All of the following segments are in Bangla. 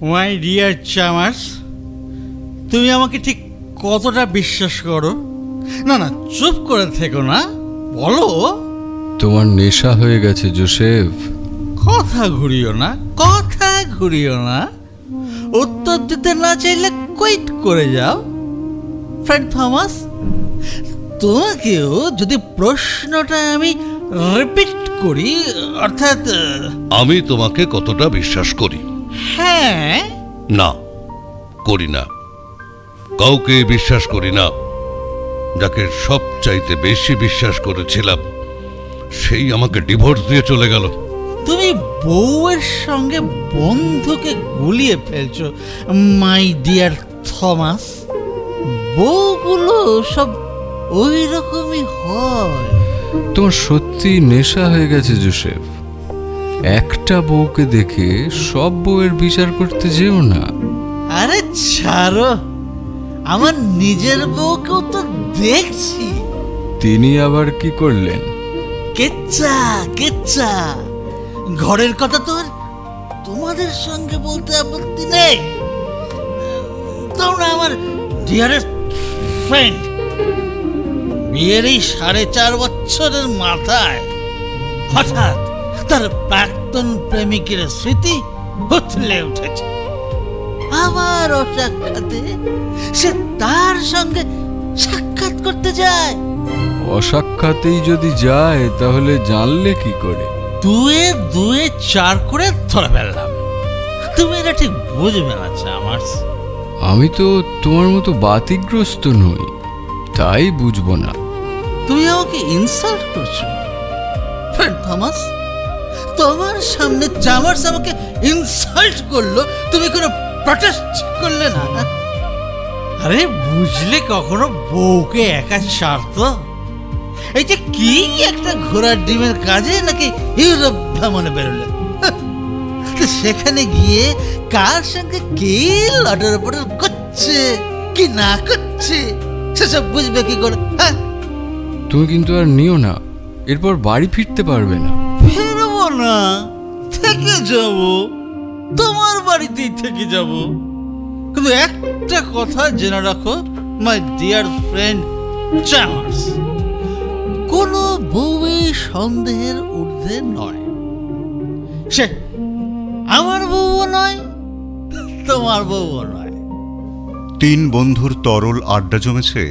মাই ডিয়ার চামার্স, তুমি আমাকে ঠিক কতটা বিশ্বাস করো? না না, চুপ করে থেকো না, বলো। তোমার নেশা হয়ে গেছে জোসেফ। কথা ঘুরিও না, কথা ঘুরিও না। উত্তর দিতে না চাইলে কুইট করে যাও। ফ্রেন্ড থমাস, তোমাকেও যদি প্রশ্নটা আমি রিপিট করি, অর্থাৎ আমি তোমাকে কতটা বিশ্বাস করি? হ্যাঁ। না, করি না। কাউকে বিশ্বাস করি না। যাকে সবচাইতে বেশি বিশ্বাস করেছিলাম সেই আমাকে ডিভোর্স দিয়ে চলে গেল। তুমি বউয়ের সঙ্গে বন্ধুকে গুলিয়ে ফেলছো মাই ডিয়ার থমাস। বউগুলো সব ওই রকমই হয়। তোমার সত্যি নেশা হয়ে গেছে জোসেফ। একটা বউকে দেখে সব বউয়ের বিচার করতে যেও না। আরে ছাড়ো, আমার নিজের বউকেও তো দেখছি। তিনি আবার কি করলেন? কেচ্চা কেচ্চা, ঘরের কথা তো আর তোমাদের সঙ্গে বলতে আপত্তি নেই। তোমরা আমার ডিয়ারেস্ট ফ্রেন্ড। বিয়ের এই 4.5 বছরের মাথায় হঠাৎ তার প্রাক্তন প্রেমিকের স্মৃতি উথলে উঠেছে। আমার অসাক্ষাতে সে তার সঙ্গে সাক্ষাৎ করতে যায়। অসাক্ষাতেই যদি যায় তাহলে জানলে কি করে? দুয়ে দুয়ে 4 করে ধরে ফেললাম। তুমি এটা ঠিক বুঝবে না চামার্স। আমি তো তোমার মতো বাতিগ্রস্ত নই, তাই বুঝবো না। তুমি আমাকে ইনসাল্ট করছো ফ্রেন্ড থমাস। তোমার সামনে চামার্স আমাকে ইনসাল্ট করলো, তুমি কোনো প্রটেস্ট করলে না? আরে বুঝলে কখনো বউকে একা ছাড়ত? এই যে কি একটা ঘোড়ার ডিমের কাজে নাকি ইউরোপ ভ্রমণে বেরোলে, তো সেখানে গিয়ে কার সঙ্গে কে লটার পটার করছে কি না করছে সেসব বুঝবে কি করে? হ্যাঁ, তুমি কিন্তু আর নিও না, এরপর বাড়ি ফিরতে পারবে না। ফিরবো না, থেকে যাব, তোমার বাড়িতেই থেকে যাব। কিন্তু একটা কথা জেনে রাখো মাই ডিয়ার ফ্রেন্ড চামার্স, কোনো বউই সন্দেহের ঊর্ধ্বে নয়। সে আমার বউও নয়, তোমার বউও নয়। 3 বন্ধুর তরল আড্ডা জমেছে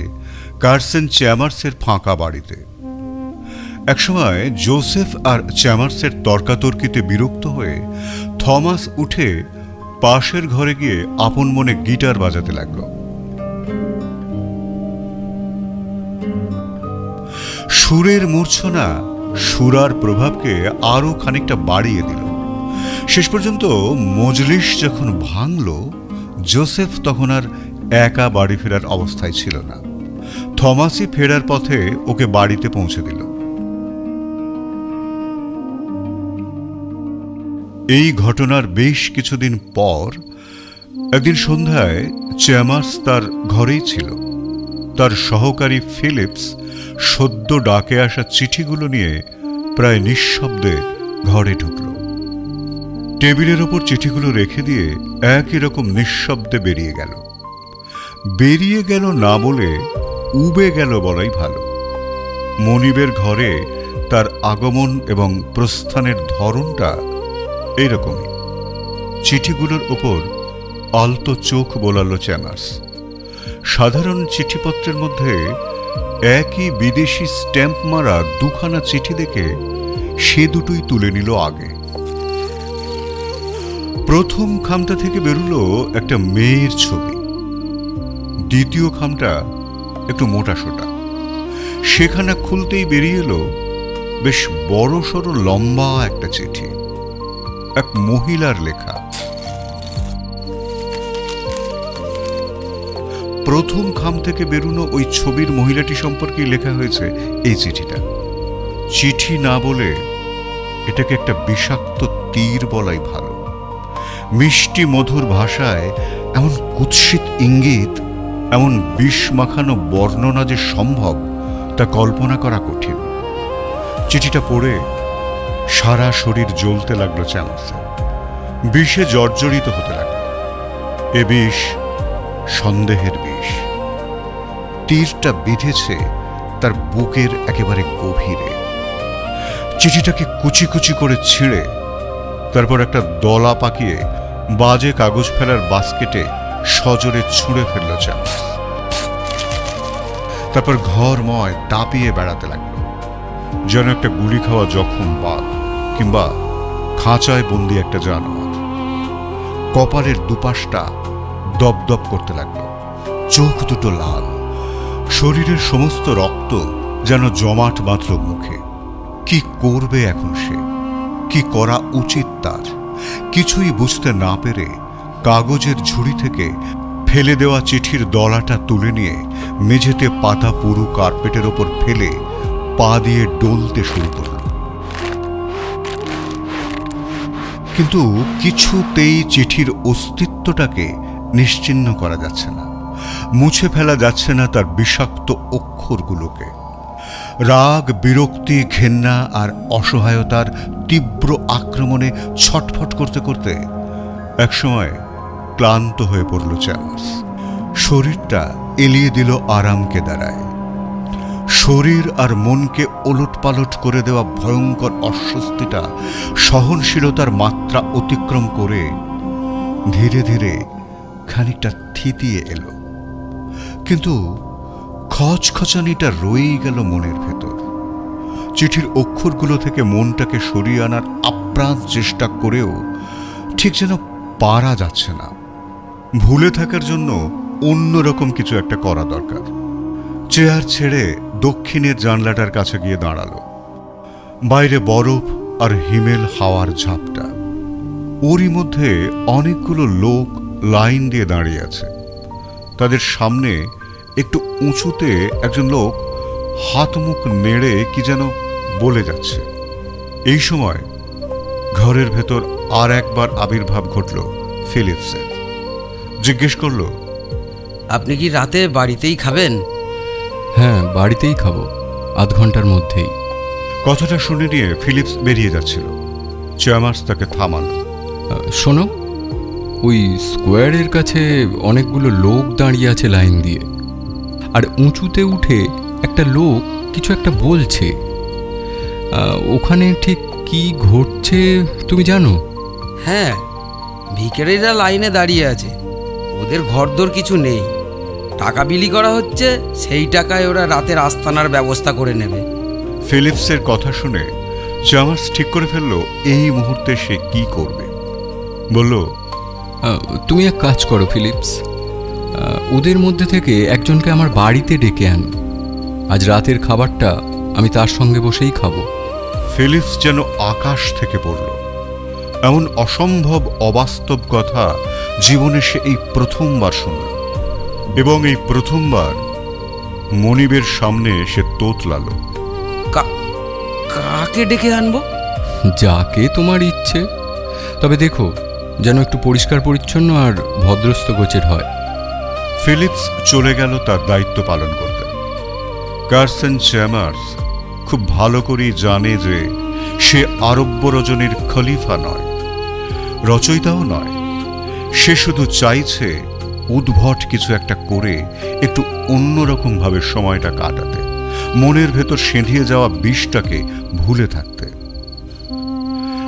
কার্সেন চ্যামার্সের ফাঁকা বাড়িতে। একসময় জোসেফ আর চ্যামার্সের তর্কাতর্কিতে বিরক্ত হয়ে থমাস উঠে পাশের ঘরে গিয়ে আপন মনে গিটার বাজাতে লাগলো। সুরের মূর্ছনা সুরার প্রভাবকে আরো খানিকটা বাড়িয়ে দিল। শেষ পর্যন্ত মজলিস যখন ভাঙল, জোসেফ তখন আর একা বাড়ি ফেরার অবস্থায় ছিল না। থমাসই ফেরার পথে ওকে বাড়িতে পৌঁছে দিল। এই ঘটনার বেশ কিছুদিন পর একদিন সন্ধ্যায় চ্যামার্স তার ঘরেই ছিল। তার সহকারী ফিলিপস সদ্য ডাকে আসা চিঠিগুলো নিয়ে প্রায় নিঃশব্দে ঘরে ঢুকল। টেবিলের ওপর চিঠিগুলো রেখে দিয়ে একই রকম নিঃশব্দে বেরিয়ে গেল। বেরিয়ে গেল না বলে উবে গেল বলাই ভালো। মনিবের ঘরে তার আগমন এবং প্রস্থানের ধরনটা এইরকমই। চিঠিগুলোর ওপর আলতো চোখ বোলালো চ্যামার্স। সাধারণ চিঠিপত্রের মধ্যে একই বিদেশি স্ট্যাম্প মারা 2খানা চিঠি দেখে সে দুটোই তুলে নিল আগে। প্রথম খামটা থেকে বেরুলো একটা মেয়ের ছবি। দ্বিতীয় খামটা একটু মোটাসোটা। সেখানে খুলতেই বেরিয়ে এলো বেশ বড় সড়ো লম্বা একটা চিঠি, এক মহিলার লেখা। প্রথম খাম থেকে বেরুনো ওই ছবির মহিলাটি সম্পর্কেই লেখা হয়েছে এই চিঠিটা। চিঠি না বলে এটাকে একটা বিষাক্ত তীর বলাই ভালো। মিষ্টি মধুর ভাষায় এমন কুৎসিত ইঙ্গিত, এমন বিষ মাখানো বর্ণনা যে সম্ভব তা কল্পনা করা কঠিন। চিঠিটা পড়ে সারা শরীর জ্বলতে লাগলো চ্যামার্সের। বিষে জর্জরিত হতে লাগলো। এ বিষ সন্দেহের বিষ। তীরটা বিঁধেছে তার বুকের একেবারে গভীরে। চিঠিটাকে কুচি কুচি করে ছিঁড়ে তারপর একটা দলা পাকিয়ে বাজে কাগজ ফেলার বাস্কেটে সজোরে ছুঁড়ে ফেলল চার্লস। তারপর ঘরময় দাপিয়ে বেড়াতে লাগলো, যেন একটা গুলি খাওয়া জখম বাঘ কিংবা খাঁচায় বন্দি একটা জানোয়ার। কপালের দুপাশটা দপদপ করতে লাগলো, চোখ দুটো লাল, শরীরের সমস্ত রক্ত যেন জমাট বাঁধল মুখে। কি করবে এখন সে? কি করা উচিত তার? কিছুই বুঝতে না পেরে কাগজের ঝুড়ি থেকে ফেলে দেওয়া চিঠির দলাটা তুলে নিয়ে মেঝেতে পাতা পুরু কার্পেটের ওপর ফেলে পা দিয়ে ডলতে শুরু করল। কিন্তু কিছুতেই চিঠির অস্তিত্বটাকে নিশ্চিহ্ন করা যাচ্ছে না, মুছে ফেলা যাচ্ছে না তার বিষাক্ত অক্ষরগুলোকে। রাগ, বিরক্তি, ঘেন্না আর অসহায়তার তীব্র আক্রমণে ছটফট করতে করতে একসময় ক্লান্ত হয়ে পড়ল চ্যামার্স। শরীরটা এলিয়ে দিল আরামকে দাঁড়ায়। শরীর আর মনকে ওলটপালট করে দেওয়া ভয়ঙ্কর অস্বস্তিটা সহনশীলতার মাত্রা অতিক্রম করে ধীরে ধীরে খানিকটা থিতিয়ে এলো। কিন্তু খচখচানিটা রয়েই গেল মনের ভেতর। চিঠির অক্ষরগুলো থেকে মনটাকে সরিয়ে আনার আপ্রাণ চেষ্টা করেও ঠিক যেন পারা যাচ্ছে না। ভুলে থাকার জন্য অন্যরকম কিছু একটা করা দরকার। চেয়ার ছেড়ে দক্ষিণের জানলাটার কাছে গিয়ে দাঁড়ালো। বাইরে বরফ আর হিমেল হাওয়ার ঝাপটা, ওরই মধ্যে অনেকগুলো লোক লাইন দিয়ে দাঁড়িয়ে আছে। তাদের সামনে একটু উঁচুতে একজন লোক হাত মুখ নেড়ে কি যেন বলে যাচ্ছে। এই সময় ঘরের ভেতর আর একবার আবির্ভাব ঘটল ফিলিপসের। জিজ্ঞেস করল, আপনি কি রাতে বাড়িতেই খাবেন? হ্যাঁ, বাড়িতেই খাবো, আধ ঘন্টার মধ্যেই। কথাটা শুনে নিয়ে ফিলিপস বেরিয়ে যাচ্ছিল। চ্যামার্স তাকে থামালো। শোনো, ওই স্কোয়ারের কাছে অনেকগুলো লোক দাঁড়িয়ে আছে লাইন দিয়ে, আর উঁচুতে উঠে একটা লোক কিছু একটা বলছে। ওখানে ঠিক কি ঘটছে তুমি জানো? হ্যাঁ, ভিখারিরা লাইনে দাঁড়িয়ে আছে। ওদের ঘরদোর কিছু নেই, টাকা বিলি করা হচ্ছে, সেই টাকায় ওরা রাতের আস্তানার ব্যবস্থা করে নেবে। ফিলিপসের কথা শুনে চ্যামার্স ঠিক করে ফেলল এই মুহূর্তে সে কি করবে। বলল, তুমি এক কাজ করো ফিলিপস, ওদের মধ্যে থেকে একজনকে আমার বাড়িতে ডেকে আন। আজ রাতের খাবারটা আমি তার সঙ্গে বসেই খাবো। ফিলিপস যেন আকাশ থেকে পড়ল। এমন অসম্ভব অবাস্তব কথা জীবনে সে এই প্রথমবার শুনল, এবং এই প্রথমবার মনিবের সামনে সে তোতলালো। কাকে ডেকে আনবো? যাকে তোমার ইচ্ছে, তবে দেখো যেন একটু পরিষ্কার পরিচ্ছন্ন আর ভদ্রস্থ গোছের হয়। ফিলিপস চলে গেল তার দায়িত্ব পালন করতে। কার্সন চ্যামার্স খুব ভালো করেই জানে যে সে আরব্য রজনীর খলিফা নয়, রচয়িতাও নয়। সে শুধু চাইছে উদ্ভট কিছু একটা করে একটু অন্যরকম ভাবে সময়টা কাটাতে, মনের ভেতর সেঁধিয়ে যাওয়া বিষটাকে ভুলে থাকতে।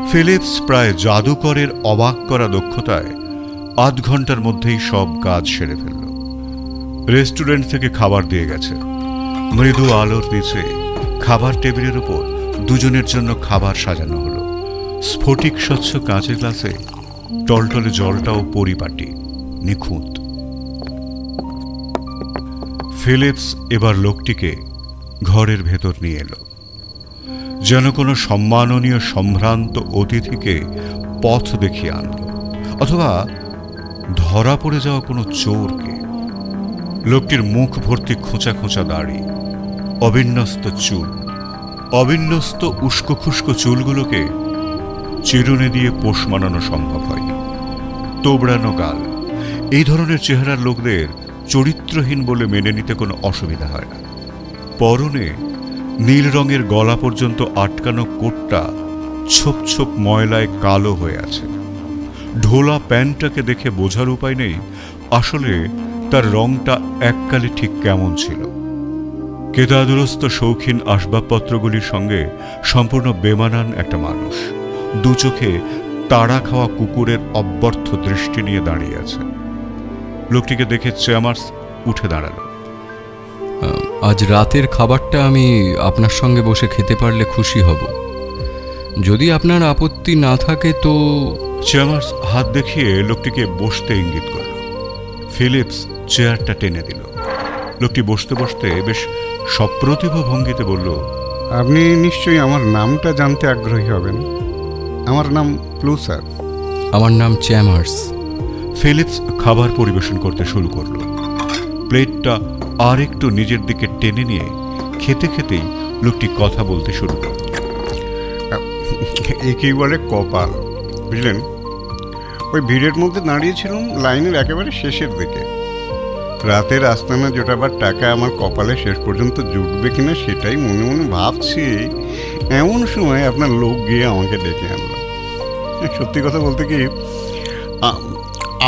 ফিলিপস প্রায় জাদুকরের অবাক করা দক্ষতায় আধ ঘন্টার মধ্যেই সব কাজ সেরে ফেলল। রেস্টুরেন্ট থেকে খাবার দিয়ে গেছে। মৃদু আলোর নিচে খাবার টেবিলের উপর দুজনের জন্য খাবার সাজানো হলো। স্ফটিক স্বচ্ছ কাঁচের গ্লাসে টলটলে জলটাও পরিপাটি, নিখুঁত। ফিলিপস এবার লোকটিকে ঘরের ভেতর নিয়ে এলো, যেন কোনো সম্মাননীয় সম্ভ্রান্ত অতিথিকে পথ দেখিয়ে আনল, অথবা ধরা পড়ে যাওয়া কোনো চোরকে। লোকটির মুখ ভর্তি খোঁচা খোঁচা দাড়ি, অবিন্যস্ত চুল। অবিন্যস্ত উস্কো খুস্কো চুলগুলোকে চিরুনি দিয়ে পোষ মানানো সম্ভব হয়নি। তোবড়ানো গাল। এই ধরনের চেহারার লোকদের চরিত্রহীন বলে মেনে নিতে কোনো অসুবিধা হয় না। পরনে নীল রঙের গলা পর্যন্ত আটকানো কোটটা ছোপ ছোপ ময়লায় কালো হয়ে আছে। ঢোলা প্যান্টটাকে দেখে বোঝার উপায় নেই আসলে তার রংটা এককালে ঠিক কেমন ছিল। কেদাদুরস্ত শৌখিন আসবাবপত্রগুলির সঙ্গে সম্পূর্ণ বেমানান একটা মানুষ, দু চোখে তাড়া খাওয়া কুকুরের অব্যর্থ দৃষ্টি নিয়ে দাঁড়িয়ে আছে। লোকটিকে দেখে চ্যামার্স উঠে দাঁড়ালো। আজ রাতের খাবারটা আমি আপনার সঙ্গে বসে খেতে পারলে খুশি হব। যদি আপনার আপত্তি না থাকে তো। চ্যামার্স হাত দেখিয়ে লোকটিকে বসতে ইঙ্গিত করল। ফিলিপস চেয়ারটা টেনে দিল। লোকটি বসতে বসতে বেশ সপ্রতিভ ভঙ্গিতে বলল, আপনি নিশ্চয়ই আমার নামটা জানতে আগ্রহী হবেন। আমার নাম প্লুসার। আমার নাম চ্যামার্স। ফিলিপস খাবার পরিবেশন করতে শুরু করল। প্লেটটা আর একটু নিজের দিকে টেনে নিয়ে খেতে খেতেই লোকটি কথা বলতে শুরু করল। একেই বলে কপাল, বুঝলেন? ওই ভিড়ের মধ্যে দাঁড়িয়েছিলাম লাইনের একেবারে শেষের দিকে। রাতের আস্তানা জোটাবার টাকা আমার কপালে শেষ পর্যন্ত জুটবে কিনা সেটাই মনে মনে ভাবছি, এমন সময় আপনার লোক গিয়ে আমাকে ডেকে আনলো। সত্যি কথা বলতে কি,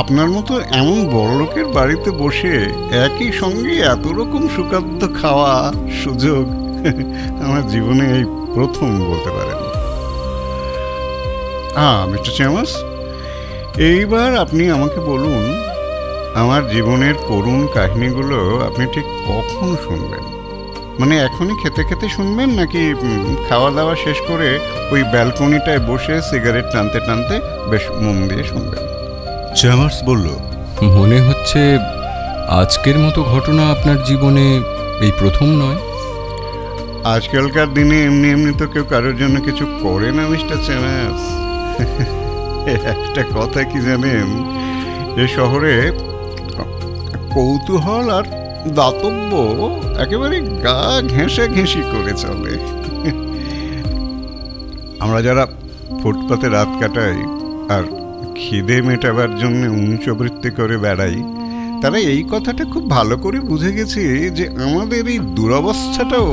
আপনার মতো এমন বড় লোকের বাড়িতে বসে একই সঙ্গে এত রকম সুখাদ্য খাওয়া সুযোগ আমার জীবনে এই প্রথম বলতে পারেন। মিস্টার চ্যামার্স, এইবার আপনি আমাকে বলুন, আমার জীবনের করুণ কাহিনীগুলো আপনি ঠিক কখন শুনবেন? মানে এখনই খেতে খেতে শুনবেন, নাকি খাওয়া দাওয়া শেষ করে ওই ব্যালকনিটায় বসে সিগারেট টানতে টানতে বেশ মন দিয়ে শুনবেন? চ্যামার্স বলল, মনে হচ্ছে আজকের মতো ঘটনা আপনার জীবনে এই প্রথম নয়। আজকালকার দিনে এমনি এমনি তো কেউ কারোর জন্য কিছু করে না মিস্টার চ্যামার্স। একটা কথা কি জানেন, এ শহরে কৌতূহল আর দাতব্য একেবারে গা ঘেঁষে ঘেঁষি করে চলে। আমরা যারা ফুটপাতে রাত কাটাই আর খিদে মেটাবার জন্য উচ্চবৃত্তি করে বেড়াই, তারা এই কথাটা খুব ভালো করে বুঝে গেছে যে আমাদের এই দুরবস্থাটাও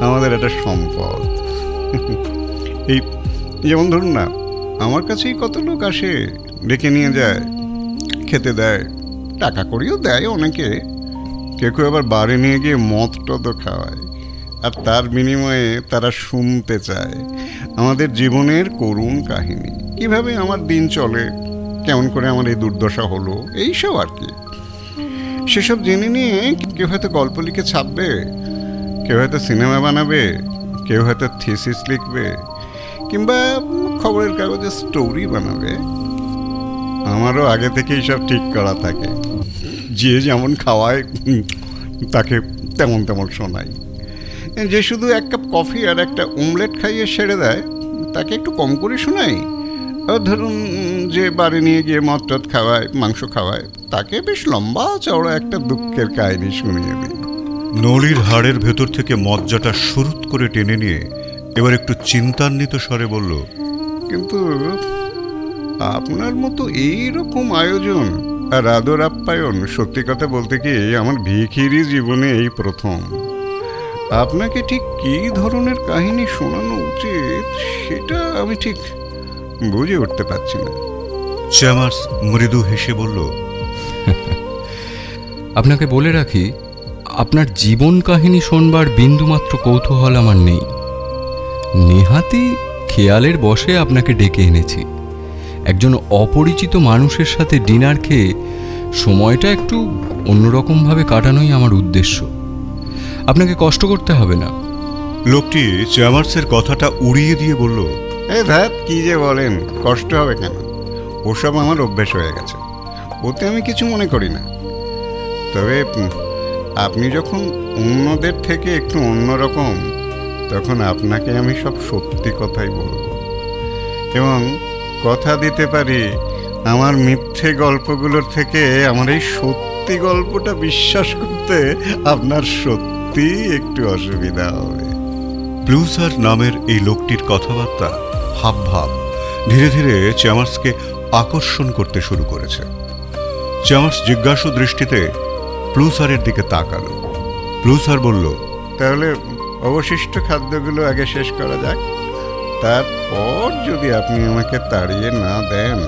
আমাদের একটা সম্পদ। এই যেমন ধরুন না, আমার কাছেই কত লোক আসে, ডেকে নিয়ে যায়, খেতে দেয়, টাকা করিও দেয় অনেকে। কেউ কেউ আবার বাড়ি নিয়ে গিয়ে মদ টদও খাওয়ায়, আর তার বিনিময়ে তারা শুনতে চায় আমাদের জীবনের করুণ কাহিনী, কিভাবে আমার দিন চলে, কেমন করে আমার এই দুর্দশা হলো, এইসব আর কি। সেসব জেনে নিয়ে কেউ হয়তো গল্প লিখে ছাপবে, কেউ হয়তো সিনেমা বানাবে, কেউ হয়তো থিসিস লিখবে, কিংবা খবরের কাগজে স্টোরি বানাবে। আমারও আগে থেকেই সব ঠিক করা থাকে, যে যেমন খাওয়ায় তাকে তেমন তেমন শোনাই। যে শুধু এক কাপ কফি আর একটা অমলেট খাইয়ে সেরে দেয় তাকে একটু কম করে শোনাই। আর ধরুন যে বাড়ি নিয়ে গিয়ে মদ টদ খাওয়ায়, মাংস খাওয়ায়, তাকে বেশ লম্বা চওড়া একটা দুঃখের কাহিনী শুনিয়ে দিই। নলির হাড়ের ভেতর থেকে মজ্জাটা সুরুত করে টেনে নিয়ে এবার একটু চিন্তান্বিত স্বরে বলল, কিন্তু আপনার মতো এইরকম আয়োজন আর আদর আপ্যায়ন, সত্যি কথা বলতে কি আমার ভিখিরি জীবনে এই প্রথম। আপনাকে ঠিক কী ধরনের কাহিনী শোনানো উচিত সেটা আমি ঠিক বুঝে উঠতে পারছি না। চ্যামার্স মৃদু হেসে বলল, আপনাকে বলে রাখি, আপনার জীবন কাহিনী শোনবার বিন্দুমাত্র কৌতূহল আমার নেই। নেহাতি খেয়ালের বশে আপনাকে ডেকে এনেছি। একজন অপরিচিত মানুষের সাথে ডিনার খেয়ে সময়টা একটু অন্যরকমভাবে কাটানোই আমার উদ্দেশ্য। আপনাকে কষ্ট করতে হবে না। লোকটি চ্যামার্সের কথাটা উড়িয়ে দিয়ে বলল, ধ্যাত, কি যে বলেন, কষ্ট হবে কেন? ওসব আমার অভ্যেস হয়ে গেছে, ওতে আমি কিছু মনে করি না। তবে আপনি যখন অন্যদের থেকে একটু অন্যরকম, তখন আপনাকে আমি সব সত্যি কথাই বলব, এবং কথা দিতে পারি আমার মিথ্যে গল্পগুলোর থেকে আমার এই সত্যি গল্পটা বিশ্বাস করতে আপনার সত্যি একটু অসুবিধা হবে। প্লুসার নামের এই লোকটির কথাবার্তা, হাবভাব ধীরে ধীরে চ্যামার্সকে আকর্ষণ করতে শুরু করেছে। চ্যামার্স জিজ্ঞাসু দৃষ্টিতে প্লুসারের দিকে তাকালো। প্লুসার বলল, তাহলে অবশিষ্ট খাদ্যগুলো আগে শেষ করা যাক, তারপর যদি আপনি আমাকে তাড়িয়ে না দেন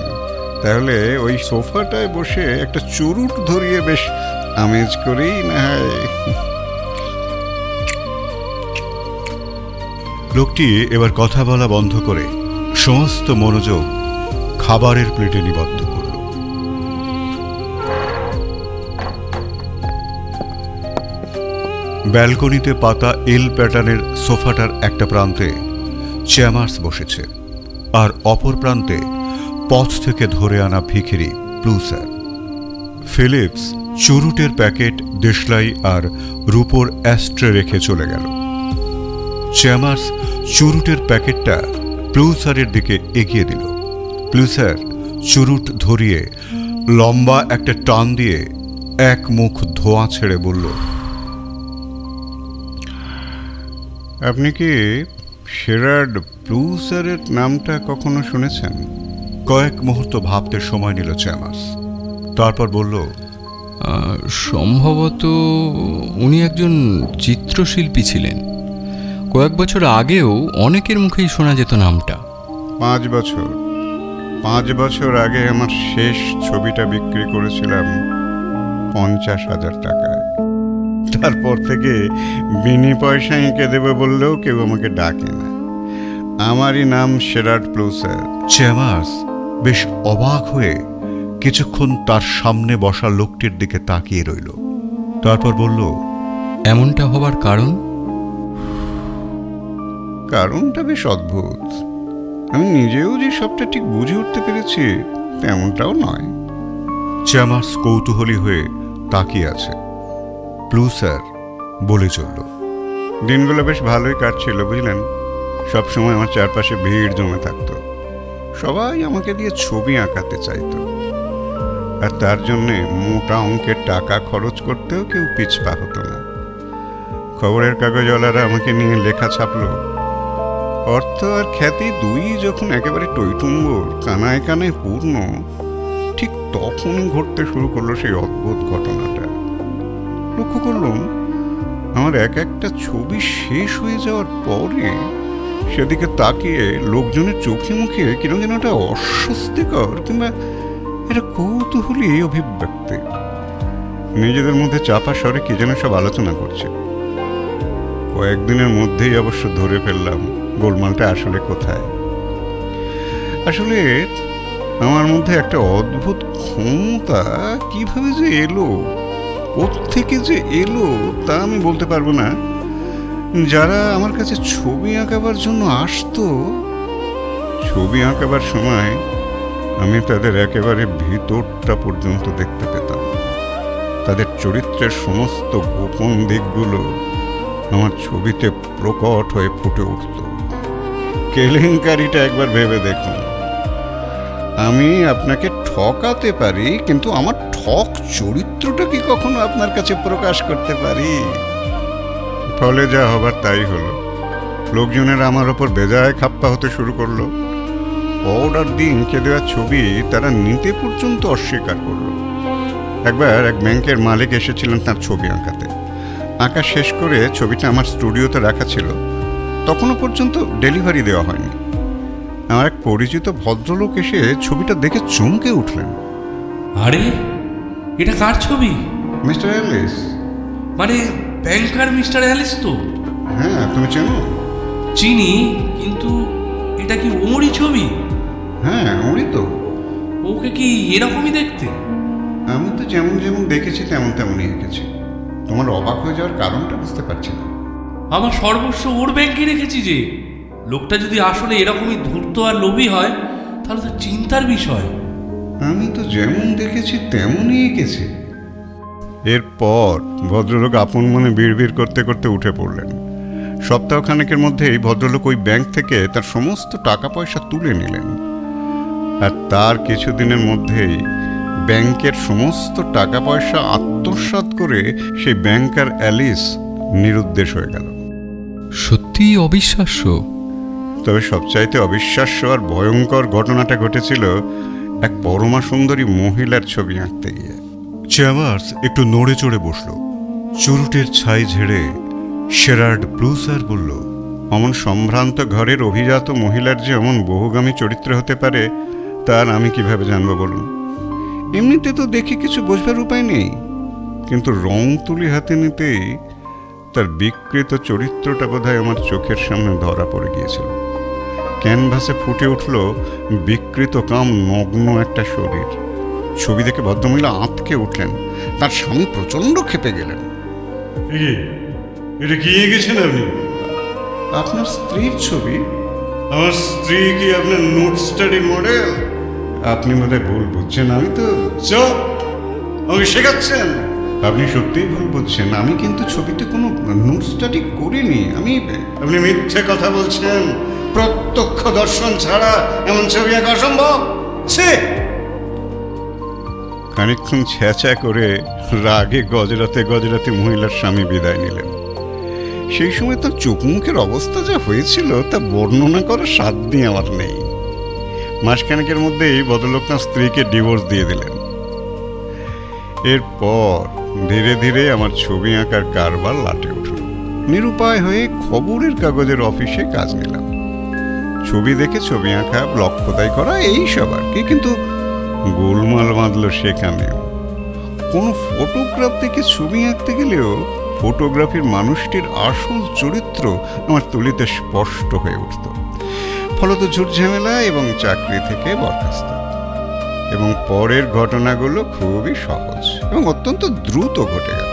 তাহলে ওই সোফাটায় বসে একটা চুরুট ধরিয়ে বেশ আমেজ করেই না হয়। লোকটি এবার কথা বলা বন্ধ করে সমস্ত মনোযোগ খাবারের প্লেটে নিবদ্ধ করল। ব্যালকনিতে পাতা এল প্যাটার্নের সোফাটার একটা প্রান্তে চ্যামার্স বসেছে, আর অপর প্রান্তে পথ থেকে ধরে আনা ভিখিরি ব্লুসার। ফিলিপস চুরুটের প্যাকেট, দেশলাই আর রূপোর অ্যাস্ট্রে রেখে চলে গেল। চ্যামার্স চুরুটের প্যাকেটটা ব্লুসারের দিকে এগিয়ে দিল। ব্লুসার চুরুট ধরিয়ে লম্বা একটা টান দিয়ে এক মুখ ধোঁয়া ছেড়ে বলল, আপনি কি শেরার্ড ব্লুসারের নামটা কখনো শুনেছেন? কয়েক মুহূর্ত ভাবতে সময় নিল চ্যামার্স, তারপর বলল, সম্ভবত উনি একজন চিত্রশিল্পী ছিলেন। কয়েক বছর আগেও অনেকের মুখেই শোনা যেত নামটা। 5 বছর আগে আমার শেষ ছবিটা বিক্রি করেছিলাম 50,000 টাকায়। তারপর থেকে বিনি পয়সা এঁকে দেবে বললেও কেউ আমাকে ডাকে না। আমারই নাম শেরার্ড ব্লুসার। চ্যামার্স বেশ অবাক হয়ে কিছুক্ষণ তার সামনে বসা লোকটির দিকে তাকিয়ে রইল, তারপর বলল, এমনটা হবার কারণ? কারণটা বেশ অদ্ভুত। আমি নিজেও যে সবটা ঠিক বুঝে উঠতে পেরেছি তেমনটাও নয়। চ্যামার্স কৌতূহলী হয়ে তাকিয়ে আছে। ব্লুসার বলে চলল, দিনগুলো বেশ ভালোই কাটছিল বুঝলেন। সবসময় আমার চারপাশে ভিড় জমে থাকতো। সবাই আমাকে দিয়ে ছবি আঁকাতে চাইতো, আর তার জন্যে মোটা অঙ্কের টাকা খরচ করতেও কেউ পিছপা হতো না। খবরের কাগজওয়ালারা আমাকে নিয়ে লেখা ছাপলো। অর্থ আর খ্যাতি দুই যখন একেবারে টইটুম্বর, কানায় কানায় পূর্ণ, ঠিক তখনই ঘটতে শুরু করলো সেই অদ্ভুত ঘটনাটা। লক্ষ্য করলাম আমার এক একটা ছবি শেষ হয়ে যাওয়ার পরে সেদিকে তাকিয়ে লোকজনের চোখে মুখে কিরকম যেন একটা অস্বস্তিকর কিংবা একটা কৌতূহলী অভিব্যক্তি। নিজেদের মধ্যে চাপা স্বরে কি যেন সব আলোচনা করছে। কয়েকদিনের মধ্যেই অবশ্য ধরে ফেললাম গোলমালটা আসলে কোথায়। আসলে আমার মধ্যে একটা অদ্ভুত ক্ষমতা কিভাবে যে এলো, কোত্থেকে যে এলো তা আমি বলতে পারবো না। যারা আমার কাছে ছবি আঁকাবার জন্য আসতো, ছবি আঁকাবার সময় আমি তাদের একেবারে ভিতরটা পর্যন্ত দেখতে পেতাম। তাদের চরিত্রের সমস্ত গোপন দিকগুলো আমার ছবিতে প্রকট হয়ে ফুটে উঠত। কেলেঙ্কারিটা একবার ভেবে দেখুন। আমি আপনাকে ঠকাতে পারি, কিন্তু আমার ঠক চরিত্রটা কি কখনো আপনার কাছে প্রকাশ করতে পারি? ফলে যা হবার তাই হলো। লোকজনের আমার ওপর বেজায় খাপ্পা হতে শুরু করলো। অর্ডার দিয়ে এঁকে দেওয়া ছবি তারা নিতে পর্যন্ত অস্বীকার করলো। একবার এক ব্যাংকের মালিক এসেছিলেন তার ছবি আঁকাতে। আঁকা শেষ করে ছবিটা আমার স্টুডিওতে রাখা ছিল, তখনও পর্যন্ত ডেলিভারি দেওয়া হয়নি। আমার এক পরিচিত ভদ্রলোক এসে ছবিটা দেখে চমকে উঠলেন। আরে, এটা কার ছবি? Mister Alice. মানে ব্যাংকার মিস্টার অ্যালিস তো? হ্যাঁ, তুমি চেনো? চিনি, কিন্তু এটা কি ওরই ছবি? হ্যাঁ, ওরই তো। ওকে কি এরকমই দেখতে? আমি তো যেমন যেমন দেখেছি তেমন তেমনই এঁকেছি। তোমার অবাক হয়ে যাওয়ার কারণটা বুঝতে পারছি না। আমার সর্বস্ব ওর ব্যাংকে রেখেছি যে। লোকটা যদি আসলে এরকমই ধূর্ত আর লোভী হয় তাহলে তো চিন্তার বিষয়। আমি তো যেমন দেখেছি তেমনই এঁকেছি। এরপর ভদ্রলোক আপন মনে বিড়বিড় করতে করতে উঠে পড়লেন। সপ্তাহখানেকের মধ্যেই ভদ্রলোক ওই ব্যাংক থেকে তার সমস্ত টাকা পয়সা তুলে নিলেন, আর তার কিছুদিনের মধ্যেই ব্যাংকের সমস্ত টাকা পয়সা আত্মসাৎ করে সেই ব্যাংকার অ্যালিস নিরুদ্দেশ হয়ে গেল। সত্যিই অবিশ্বাস্য। তবে সবচাইতে অবিশ্বাস্য আর ভয়ঙ্কর ঘটনাটা ঘটেছিল এক পরমা সুন্দরী মহিলার ছবি আঁকতে গিয়ে। চ্যামার্স একটু নড়ে চড়ে বসল। চুরুটের ছাই ঝেড়ে শেরার্ড ব্লুসার বলল, অমন সম্ভ্রান্ত ঘরের অভিজাত মহিলার যে অমন বহুগামী চরিত্র হতে পারে তা আর আমি কিভাবে জানবো বলুন? এমনিতে তো দেখে কিছু বোঝবার উপায় নেই, কিন্তু রং তুলি হাতে নিতেই তার বিকৃত চরিত্রটা বোধহয় আমার চোখের সামনে ধরা পড়ে গিয়েছিল। ক্যানভাসে ফুটে উঠল বিকৃত কাম নগ্ন একটা শরীর। ছবি দেখে ভদ্রমহিলা আঁতকে উঠলেন, তার স্বামী প্রচণ্ড ক্ষেপে গেলেন। এটা কি গেছেন আপনি? আপনার স্ত্রীর ছবি? আমার স্ত্রী কি আপনার নোট স্টাডি মডেল? আপনি বোধহয় ভুল বুঝছেন। আমি তো চুপ! আমাকে শেখাচ্ছেন? আপনি সত্যিই ভুল বুঝছেন। আমি কিন্তু ছবিতে কোনো নোট স্টাডি করিনি। আপনি মিথ্যে কথা বলছেন। প্রত্যক্ষ দর্শন ছাড়া এমন ছবি আঁকা অসম্ভব। খানিকক্ষণ ছ্যাঁচা করে রাগে গজরাতে গজরাতে মহিলার স্বামী বিদায় নিলেন। সেই সময় তার চোখ মুখের অবস্থা যা হয়েছিল তা বর্ণনা করার সাধ্য আমার নেই। মাসখানেকের মধ্যেই ভদ্রলোক তার স্ত্রীকে ডিভোর্স দিয়ে দিলেন। এরপর ধীরে ধীরে আমার ছবি আঁকার কারবার লাটে উঠল। নিরুপায় হয়ে খবরের কাগজের অফিসে কাজ নিলাম। ছবি দেখে ছবি আঁকা, ব্লক খোদাই করা, এই সব আর কি। কিন্তু গোলমাল বাঁধল সেখানেও। কোনো ফটোগ্রাফ থেকে ছবি আঁকতে গেলেও ফটোগ্রাফির মানুষটির আসল চরিত্র আমার তুলিতে স্পষ্ট হয়ে উঠত। ফলত ঝুটঝামেলা এবং চাকরি থেকে বরখাস্ত। এবং পরের ঘটনাগুলো খুবই সহজ এবং অত্যন্ত দ্রুত ঘটে গেল।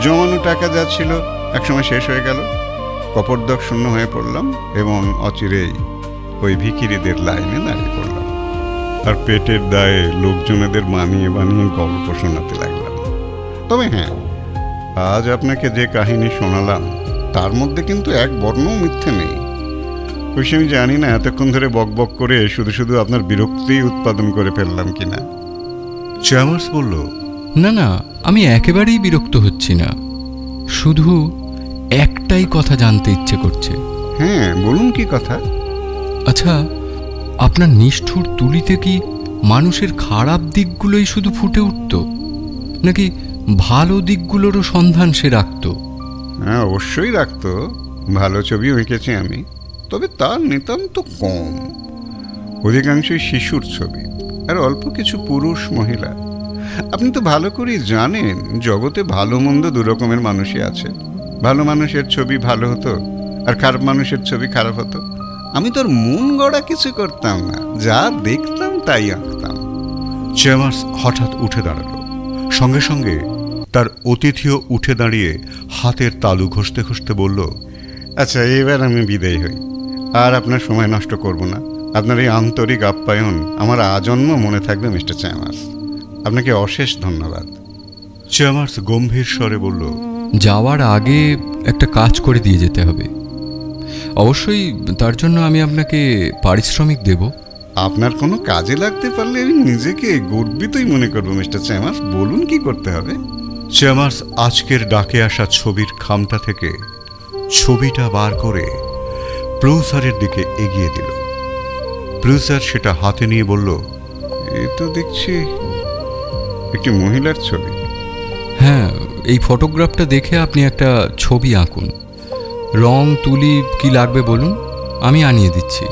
জমানো টাকা যা ছিল একসময় শেষ হয়ে গেল। কপর্দক শূন্য হয়ে পড়লাম এবং অচিরেই ওই ভিখিরিদের লাইনে দাঁড়িয়ে পড়লাম। আর পেটের দায়ে লোকজনেদের বানিয়ে বানিয়ে গল্প শোনাতে লাগলাম। তবে হ্যাঁ, আজ আপনাকে যে কাহিনী শোনালাম তার মধ্যে কিন্তু এক বর্ণও মিথ্যে নেই। অবশ্য আমি জানি না এতক্ষণ ধরে বকবক করে শুধু শুধু আপনার বিরক্তি উৎপাদন করে ফেললাম কিনা। চ্যামার্স বলল, না না, আমি একেবারেই বিরক্ত হচ্ছি না, শুধু একটাই কথা জানতে ইচ্ছে করছে। হ্যাঁ, বলুন কি কথা? আচ্ছা, আপনার নিষ্ঠুর তুলিতে কি মানুষের খারাপ দিকগুলোই শুধু ফুটে উঠত, নাকি ভালো দিকগুলোরও সন্ধান সে রাখত? হ্যাঁ, অবশ্যই রাখতো। ভালো ছবি এঁকেছি আমি, তবে তার নিতান্ত কম। অধিকাংশই শিশুর ছবি আর অল্প কিছু পুরুষ মহিলা। আপনি তো ভালো করেই জানেন জগতে ভালো মন্দ দু রকমের মানুষই আছে। ভালো মানুষের ছবি ভালো হতো আর খারাপ মানুষের ছবি খারাপ হতো। আমি তোর মন গড়া কিছু করতাম না, যা দেখতাম তাই আঁকতাম। চ্যামার্স হঠাৎ উঠে দাঁড়ালো। সঙ্গে সঙ্গে তার অতিথিও উঠে দাঁড়িয়ে হাতের তালু ঘষতে ঘষতে বলল, আচ্ছা, এবার আমি বিদায় হই। আর আপনার সময় নষ্ট করব না। আপনার এই আন্তরিক আপ্যায়ন আমার আজন্ম মনে থাকবে মিস্টার চ্যামার্স। আপনাকে অশেষ ধন্যবাদ। চ্যামার্স গম্ভীর স্বরে বলল, যাওয়ার আগে একটা কাজ করে দিয়ে যেতে হবে। অবশ্যই তার জন্য আমি আপনাকে পারিশ্রমিক দেব। আপনার কোনো কাজে লাগতে পারলে আমি নিজেকে গর্বিতই মনে করবো মিস্টার চ্যামার্স। বলুন কি করতে হবে? চ্যামার্স আজকের ডাকে আসা ছবির খামটা থেকে ছবিটা বার করে প্রুসারের দিকে এগিয়ে দিল। প্রুসার সেটা হাতে নিয়ে বলল, এ তো দেখছি একটি মহিলার ছবি। হ্যাঁ, এই ফটোগ্রাফটা দেখে আপনি একটা ছবি আঁকুন। রং তুলি কি লাগবে বলুন, আমি আনিয়ে দিচ্ছি।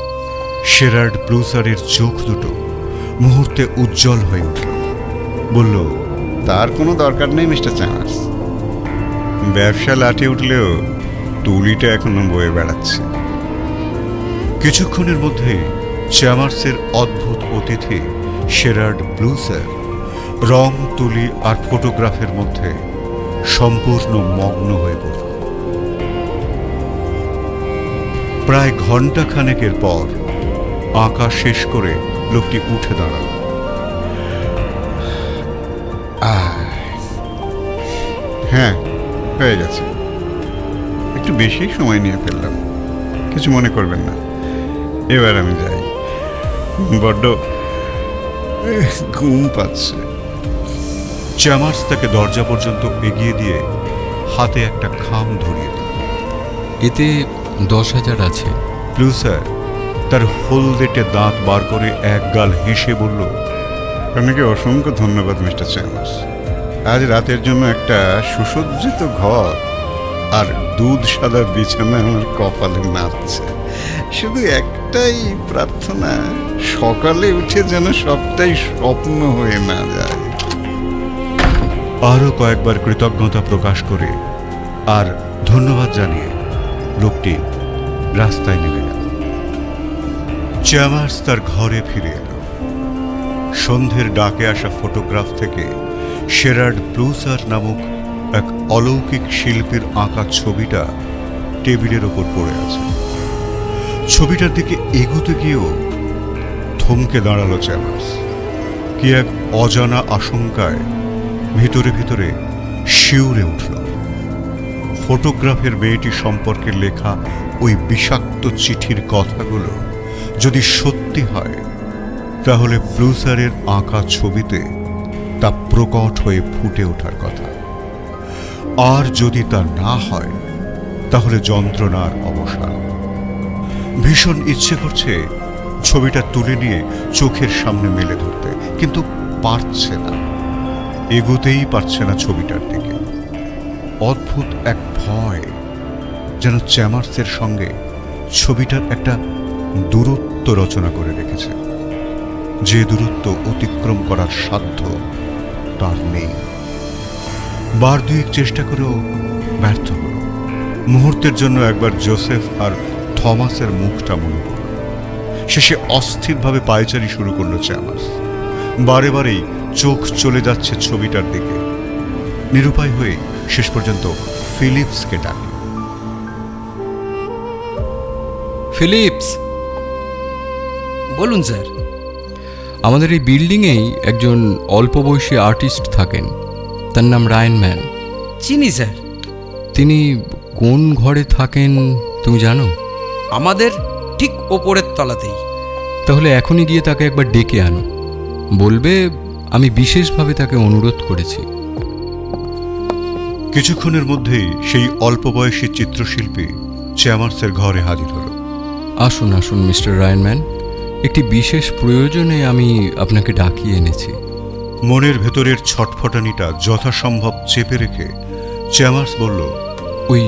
শেরার্ড প্রুসারের চোখ দুটো মুহূর্তে উজ্জ্বল হয়ে উঠল। বলল, তার কোনো দরকার নেই মিস্টার চ্যামার্স। ব্যবসা লাঠি উঠলেও তুলিটা এখনো বয়ে বেড়াচ্ছে। কিছুক্ষণের মধ্যেই চ্যামার্সের অদ্ভুত অতিথি শেরার্ড ব্লুসার রং তুলি আর ফটোগ্রাফের মধ্যে সম্পূর্ণ মগ্ন হয়ে পড়ল। প্রায় ঘণ্টাখানেকের পর আঁকা শেষ করে লোকটি উঠে দাঁড়াল। হ্যাঁ, হয়ে গেছে। একটু বেশি সময় নিয়ে ফেললাম, কিছু মনে করবেন না। এবার আমি যাই, বড্ড ঘুম পাচ্ছে। চ্যামার্স তাকে দরজা পর্যন্ত এগিয়ে দিয়ে হাতে একটা খাম ধরিয়ে দিল। এতে 10,000 আছে। ব্লুসার তার হলদেটে দাঁত বার করে এক গাল হেসে বলল, আপনাকে অসংখ্য ধন্যবাদ মিস্টার চ্যামার্স। আজ রাতের জন্য একটা সুসজ্জিত ঘর আর দুধ সাদা বিছানা আমার কপালে নাচছে। শুধু একটাই প্রার্থনা, সকালে উঠে যেন সবটাই স্বপ্ন হয়ে না যায়। আরও কয়েকবার কৃতজ্ঞতা প্রকাশ করে আর ধন্যবাদ জানিয়ে লোকটি রাস্তায় নেমে গেল। চ্যামার্স তার ঘরে ফিরে এলো। সন্ধ্যের ডাকে আসা ফটোগ্রাফ থেকে শেরার্ড ব্লুসার নামক এক অলৌকিক শিল্পীর আঁকা ছবিটা টেবিলের ওপর পড়ে আছে। ছবিটার দিকে এগোতে গিয়েও থমকে দাঁড়ালো চ্যামার্স। কি এক অজানা আশঙ্কায় ভিতরে ভিতরে শিউরে উঠল। ফটোগ্রাফের মেয়েটি সম্পর্কে লেখা ওই বিষাক্ত চিঠির কথাগুলো যদি সত্যি হয়, তাহলে ব্লুসারের আঁকা ছবিতে তা প্রকট হয়ে ফুটে ওঠার কথা। আর যদি তা না হয়, তাহলে যন্ত্রণার অবসান। ভীষণ ইচ্ছে করছে ছবিটা তুলে নিয়ে চোখের সামনে মেলে ধরতে, কিন্তু পারছে না, এগোতেই পারছে না ছবিটার দিকে। অদ্ভুত এক ভয় যেন চ্যামার্সের সঙ্গে ছবিটার একটা দূরত্ব রচনা করে রেখেছে, যে দূরত্ব অতিক্রম করার সাধ্য তার নেই। বার দুয়েক চেষ্টা করেও ব্যর্থ হল। মুহূর্তের জন্য একবার জোসেফ আর থমাসের মুখটা মনে পড়ল। শেষে অস্থিরভাবে পায়চারি শুরু করলো চ্যামার্স। বারে বারেই চোখ চলে যাচ্ছে ছবিটার দিকে। নিরুপায় হয়ে শেষ পর্যন্ত ফিলিপসকে ডাকল। ফিলিপস, বলুন স্যার। আমাদের এই বিল্ডিংয়েই একজন অল্প বয়সী আর্টিস্ট থাকেন, তার নাম রায়ান ম্যান। চিনি স্যার। তিনি কোন ঘরে থাকেন তুমি জানো? আমাদের ঠিক ওপরের তলাতেই। তাহলে এখনই গিয়ে তাকে একবার ডেকে আনো। বলবে আমি বিশেষভাবে তাকে অনুরোধ করেছি। কিছুক্ষণের মধ্যেই সেই অল্প বয়সী চিত্রশিল্পী চ্যামার্সের ঘরে হাজির হল। আসুন আসুন মিস্টার রায়ান ম্যান, একটি বিশেষ প্রয়োজনে আমি আপনাকে ডাকিয়ে এনেছি। মনের ভেতরের ছটফটানিটা যথাসম্ভব চেপে রেখে চ্যামার্স বলল, ওই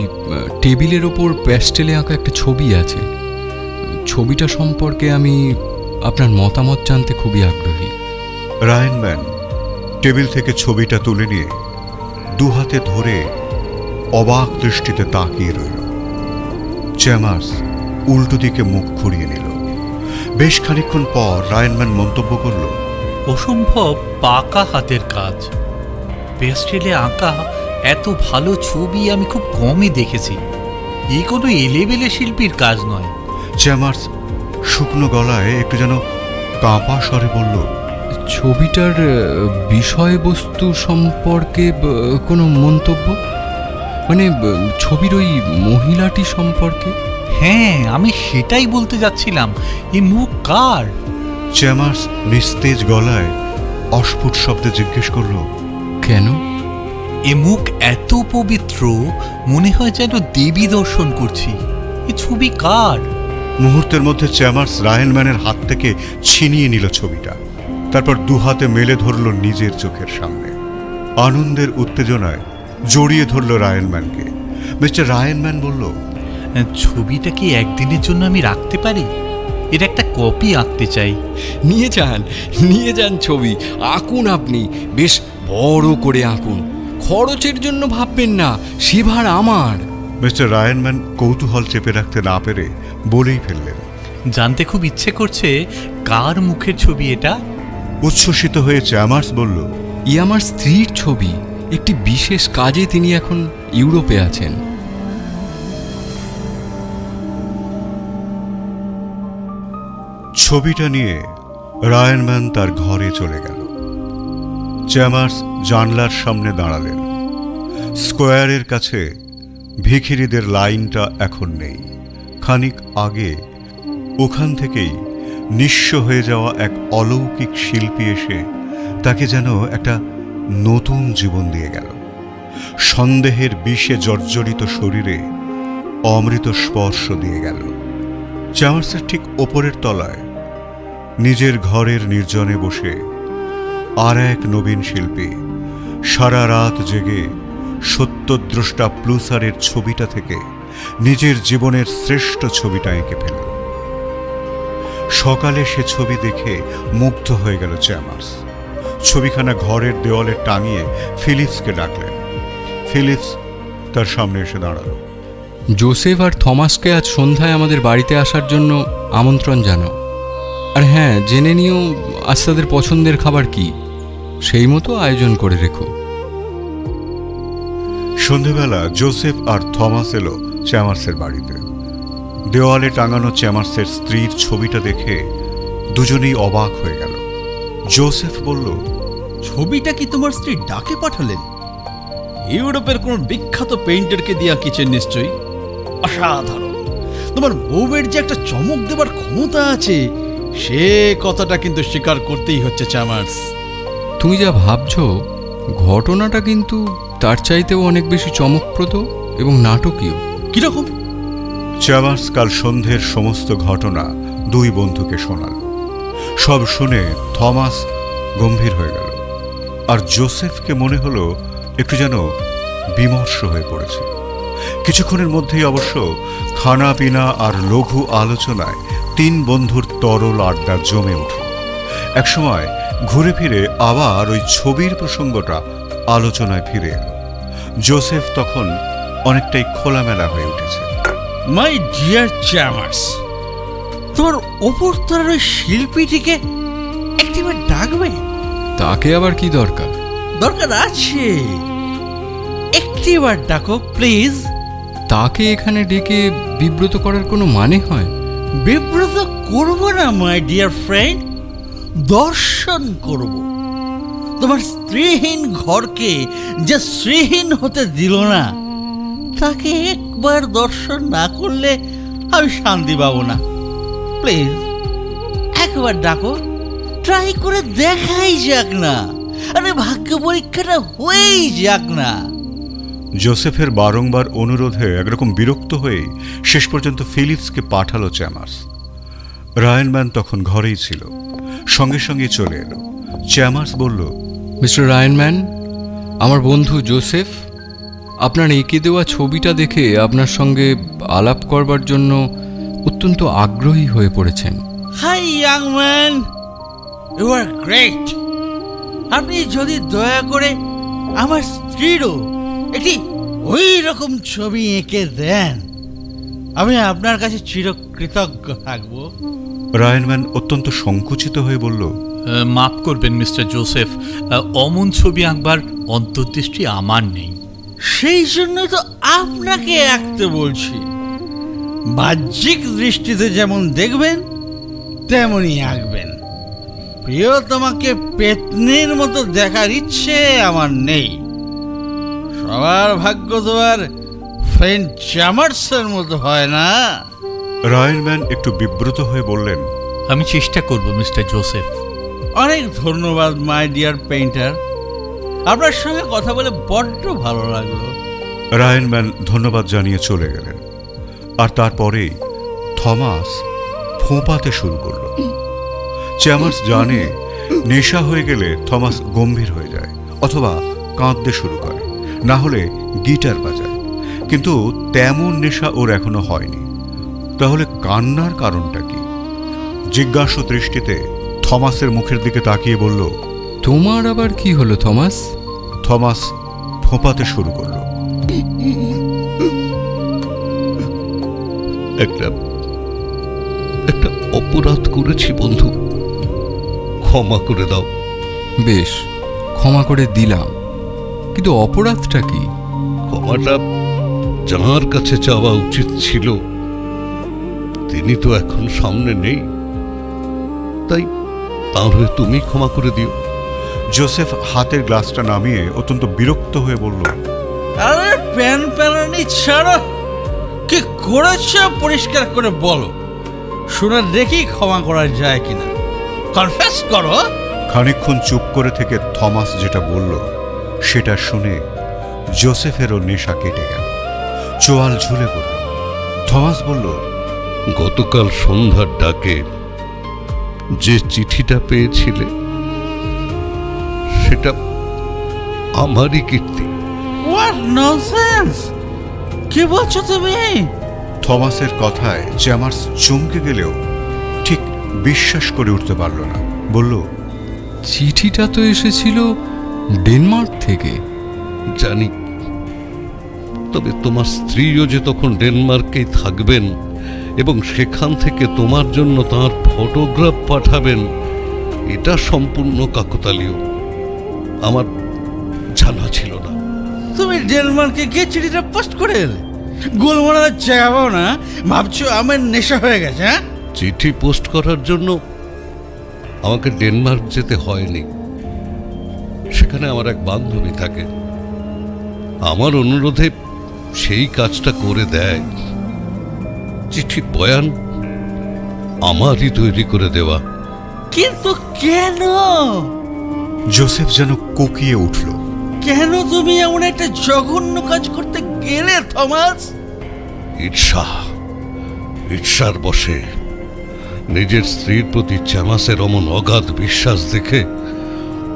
টেবিলের ওপর প্যাস্টেলে আঁকা একটা ছবি আছে। ছবিটা সম্পর্কে আমি আপনার মতামত জানতে খুবই আগ্রহী। রায়ান ম্যান টেবিল থেকে ছবিটা তুলে নিয়ে দু হাতে ধরে অবাক দৃষ্টিতে তাকিয়ে রইল। চ্যামার্স উল্টো দিকে মুখ ঘুরিয়ে নিল। বেশ খানিকক্ষণ পর রায়ান ম্যান মন্তব্য করল, অসম্ভব পাকা হাতের কাজ। পেস্টেলে আঁকা এত ভালো ছবি আমি খুব কমই দেখেছি। এই কোনো এলেবেলে শিল্পীর কাজ নয়। চ্যামার্স শুকনো গলায় একটু যেন কাঁপা স্বরে বলল, ছবিটার বিষয়বস্তু সম্পর্কে কোনো মন্তব্য? মানে ছবির ওই মহিলাটি সম্পর্কে? হ্যাঁ, আমি সেটাই বলতে যাচ্ছিলাম। এই মুখ কার? চ্যামার্স নিস্তেজ গলায় অস্ফুট শব্দে জিজ্ঞেস করল, কেন? এ মুখ এত পবিত্র, মনে হয় যেন দেবী দর্শন করছি। এ ছবি কার? মুহূর্তের মধ্যে চ্যামার্স রায়ান ম্যানের হাত থেকে ছিনিয়ে নিল ছবিটা। তারপর দু হাতে মেলে ধরল নিজের চোখের সামনে। আনন্দের উত্তেজনায় জড়িয়ে ধরল রায়ান ম্যানকে। মিস্টার রায়ান ম্যান বলল, ছবিটা কি একদিনের জন্য আমি রাখতে পারি? এর একটা কপি আঁকতে চাই। নিয়ে যান ছবি, আঁকুন আপনি, বেশ বড় করে আঁকুন। খরচের জন্য ভাববেন না, সেভার আমার। মিস্টার রায়ান ম্যান কৌতূহল চেপে রাখতে না পেরে বলেই ফেললেন, জানতে খুব ইচ্ছে করছে কার মুখের ছবি এটা। উচ্ছ্বসিত হয়ে চ্যামার্স বলল, আমার স্ত্রীর ছবি। একটি বিশেষ কাজে তিনি এখন ইউরোপে আছেন। ছবিটা নিয়ে রায়ান ম্যান তার ঘরে চলে গেল। চ্যামার্স জানলার সামনে দাঁড়ালেন। স্কোয়ারের কাছে ভিখিরিদের লাইনটা এখন নেই। খানিক আগে ওখান থেকেই নিঃস্ব হয়ে যাওয়া এক অলৌকিক শিল্পী এসে তাকে যেন একটা নতুন জীবন দিয়ে গেল। সন্দেহের বিষে জর্জরিত শরীরে অমৃত স্পর্শ দিয়ে গেল। চ্যামার্সের ঠিক ওপরের তলায় নিজের ঘরের নির্জনে বসে আর এক নবীন শিল্পী সারা রাত জেগে সত্যদ্রষ্টা প্লুসারের ছবিটা থেকে নিজের জীবনের শ্রেষ্ঠ ছবিটা এঁকে ফেলল। সকালে সে ছবি দেখে মুগ্ধ হয়ে গেল চ্যামার্স। ছবিখানা ঘরের দেওয়ালে টাঙিয়ে ফিলিপসকে ডাকলেন। ফিলিপস তার সামনে এসে দাঁড়ালো। জোসেফ আর থমাসকে আজ সন্ধ্যায় আমাদের বাড়িতে আসার জন্য আমন্ত্রণ জানাও। আর হ্যাঁ, জেনে নিও আজ তাদের পছন্দের খাবার কি, সেই মতো আয়োজন করে রেখো। সন্ধেবেলা জোসেফ আর থমাস এলো চ্যামার্সের বাড়িতে। দেওয়ালে টাঙানো চ্যামার্সের স্ত্রীর ছবিটা দেখে দুজনেই অবাক হয়ে গেল। জোসেফ বলল, ছবিটা কি তোমার স্ত্রী ডাকে পাঠালেন? ইউরোপের কোন বিখ্যাত পেইন্টারকে দিয়া কিচেন নিশ্চয়ই। অসাধারণ! তোমার বউয়ের যে একটা চমক দেবার ক্ষমতা আছে, সে কথাটা কিন্তু স্বীকার করতেই হচ্ছে চ্যামার্স। তুমি যা ভাবছো ঘটনাটা কিন্তু তার চাইতেও অনেক বেশি চমকপ্রদ এবং নাটকীয়। কিরকম? চ্যামার্স কাল সন্ধ্যের সমস্ত ঘটনা দুই বন্ধুকে শোনাল। সব শুনে থমাস গম্ভীর হয়ে গেল, আর জোসেফকে মনে হলো একটু যেন বিমর্ষ হয়ে পড়েছে। কিছুক্ষণের মধ্যেই অবশ্য খানা পিনা আর লঘু আলোচনায় তিন বন্ধুর তরল আড্ডা জমে উঠল। একসময় ঘুরে ফিরে আবার ওই ছবির প্রসঙ্গটা আলোচনায় ফিরে এলো। জোসেফ তখন অনেকটাই খোলামেলা হয়ে উঠেছে। মাই ডিয়ার চ্যামার্স, তোমার ওপর তলার ওই শিল্পীটিকে একটিবার ডাকবে? তাকে আবার কি দরকার? দরকার আছে, একটিবার ডাকো প্লিজ। তাকে এখানে ডেকে বিব্রত করার কোনো মানে হয়? বিব্রত করব না মাই ডিয়ার ফ্রেন্ড, দর্শন করব। তোমার স্ত্রীহীন ঘরকে যে শ্রীহীন হতে দিল না, তাকে একবার দর্শন না করলে আমি শান্তি পাবো না। প্লিজ একবার ডাকো, ট্রাই করে দেখাই যাক না, আরে ভাগ্য পরীক্ষাটা হয়েই যাক না। জোসেফের বারংবার অনুরোধে একরকম বিরক্ত হয়ে শেষ পর্যন্ত ফিলিপসকে পাঠালো চ্যামার্স। রায়ানম্যান তখন ঘরেই ছিল, সঙ্গে সঙ্গে চলে এলো। চ্যামার্স বলল, মিস্টার রায়ানম্যান, আমার বন্ধু জোসেফ আপনার এঁকে দেওয়া ছবিটা দেখে আপনার সঙ্গে আলাপ করবার জন্য অত্যন্ত আগ্রহী হয়ে পড়েছেন। Hi young man, you are great. আপনি যদি দয়া করে আমার স্ত্রীরও একটি ওই রকম ছবি এঁকে দেন, আমি আপনার কাছে চিরকৃতজ্ঞ থাকব। রায়ানম্যান অত্যন্ত সংকুচিত হয়ে বলল, মাফ করবেন মিস্টার জোসেফ, অমন ছবি আঁকবার অন্তর্দৃষ্টি আমার নেই। সেই জন্য তো আপনাকে আঁকতে বলছি। বাহ্যিক দৃষ্টিতে যেমন দেখবেন তেমনই আঁকবেন। প্রিয়, তোমাকে পেতনির মতো দেখার ইচ্ছে আমার নেই। সবার ভাগ্য তো আর ফ্রেন্ড চ্যামার্সের মতো হয় না। রায়ানম্যান একটু বিব্রত হয়ে বললেন, আমি চেষ্টা করব মিস্টার জোসেফ। অনেক ধন্যবাদ মাই ডিয়ার পেইন্টার, আপনার সঙ্গে কথা বলে বড্ড ভালো লাগলো। রায়ানম্যান ধন্যবাদ জানিয়ে চলে গেলেন। আর তারপরেই থমাস ফোঁপাতে শুরু করল। চ্যামার্স জানে নেশা হয়ে গেলে থমাস গম্ভীর হয়ে যায়, অথবা কাঁদতে শুরু করে, না হলে গিটার বাজায়। কিন্তু তেমন নেশা ওর এখনো হয়নি। তাহলে কান্নার কারণটা কি? জিজ্ঞাসু দৃষ্টিতে থমাসের মুখের দিকে তাকিয়ে বলল, তোমার আবার কি হলো থমাস? থমাস ফোঁপাতে শুরু করল। একটা অপরাধ করেছি বন্ধু, ক্ষমা করে দাও। বেশ, ক্ষমা করে দিলাম, কিন্তু অপরাধটা কি? ক্ষমাটা যার কাছে চাওয়া উচিত ছিল তিনি তো এখন সামনে নেই, তাই তাহলে তুমি ক্ষমা করে দিও। জোসেফ হাতের গ্লাসটা নামিয়ে অত্যন্ত বিরক্ত হয়ে বলল, আরে প্যান প্যানানি ছাড়ো, কি করেছ পরিষ্কার করে বলো, শুনে দেখি ক্ষমা করা যায় কিনা। কনফেস করো। খানিকক্ষণ চুপ করে থেকে থমাস যেটা বলল সেটা শুনে জোসেফেরও নেশা কেটে গেল, চোয়াল ঝুলে পড়ল। থমাস বলল, গতকাল সন্ধ্যার ডাকে যে চিঠিটা পেয়েছিলে সেটা আমারই কীর্তি। What nonsense! কি বলছো তুমি? থমাসের কথায় চ্যামার্স চমকে গেলেও ঠিক বিশ্বাস করে উঠতে পারল না। বলল, চিঠিটা তো এসেছিল ডেনমার্ক থেকে। জানি, তবে তোমার স্ত্রীও যে তখন ডেনমার্কেই থাকবেন এবং সেখান থেকে তোমার জন্য তার ফটোগ্রাফ পাঠাবেন, এটা সম্পূর্ণ কাকতালীয়। আমার জানা ছিল না। তুমি ডেনমার্কে গিয়ে চিঠিটা পোস্ট করে এলে, গোলমালা যাবো না ভাবছো আমার নেশা হয়ে গেছে? হ্যাঁ, চিঠি পোস্ট করার জন্য আমাকে ডেনমার্ক যেতে হয়নি। সেখানে আমার এক বান্ধবী থাকে, আমার অনুরোধে সেই কাজটা করে দেয়। চিঠি বয়ান আমারই তৈরি করে দেওয়া। কিন্তু কেন? জোসেফ যেন কোকিয়ে উঠল। কেন তুমি এমন একটা জঘন্য কাজ করতে গেলে থমাস? ঈর্ষার বশে নিজের স্ত্রীর প্রতি চ্যামাসের অমন অগাধ বিশ্বাস দেখে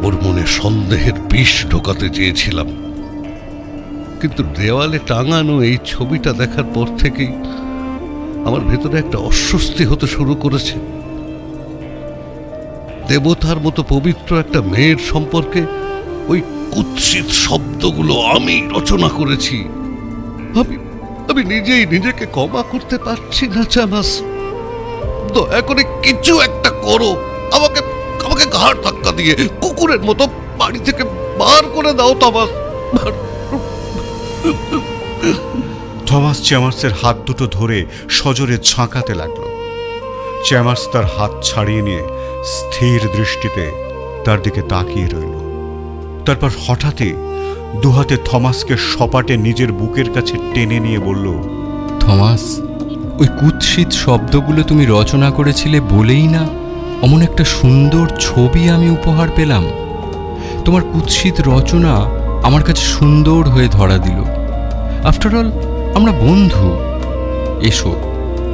ওর মনে সন্দেহের বিষ ঢোকাতে চেয়েছিলাম। কিন্তু দেওয়ালে টাঙানো এই ছবিটা দেখার পর থেকেই আমার ভেতরে একটা অস্বস্তি হতে শুরু করেছে। দেবতার মতো পবিত্র একটা মেয়ের সম্পর্কে ওই কুৎসিত শব্দগুলো আমি রচনা করেছি। আমি নিজেই নিজেকে ক্ষমা করতে পারছি না চ্যামাস। দয়া করে কিছু একটা করো, আমাকে আমাকে ঘাড় ধাক্কা দিয়ে কুকুরের মতো বাড়ি থেকে বার করে দাও থমাস। থমাস চ্যামার্সের হাত দুটো ধরে সজোরে ঝাঁকাতে লাগলো। চ্যামার্স তার হাত ছাড়িয়ে নিয়ে স্থির দৃষ্টিতে তার দিকে তাকিয়ে রইল। তারপর হঠাৎই দুহাতে থমাসকে সপাটে নিজের বুকের কাছে টেনে নিয়ে বলল, থমাস, ওই কুৎসিত শব্দগুলো তুমি রচনা করেছিলে বলেই না অমন একটা সুন্দর ছবি আমি উপহার পেলাম। তোমার কুৎসিত রচনা আমার কাছে সুন্দর হয়ে ধরা দিল। আফটার অল আমরা বন্ধু। এসো,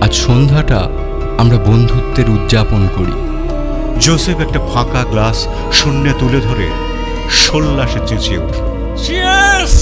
আজ সন্ধ্যাটা আমরা বন্ধুত্বের উদযাপন করি। জোসেফ একটা ফাঁকা গ্লাস শূন্যে তুলে ধরে সোল্লাসে চেঁচিয়ে উঠল, চিয়ার্স!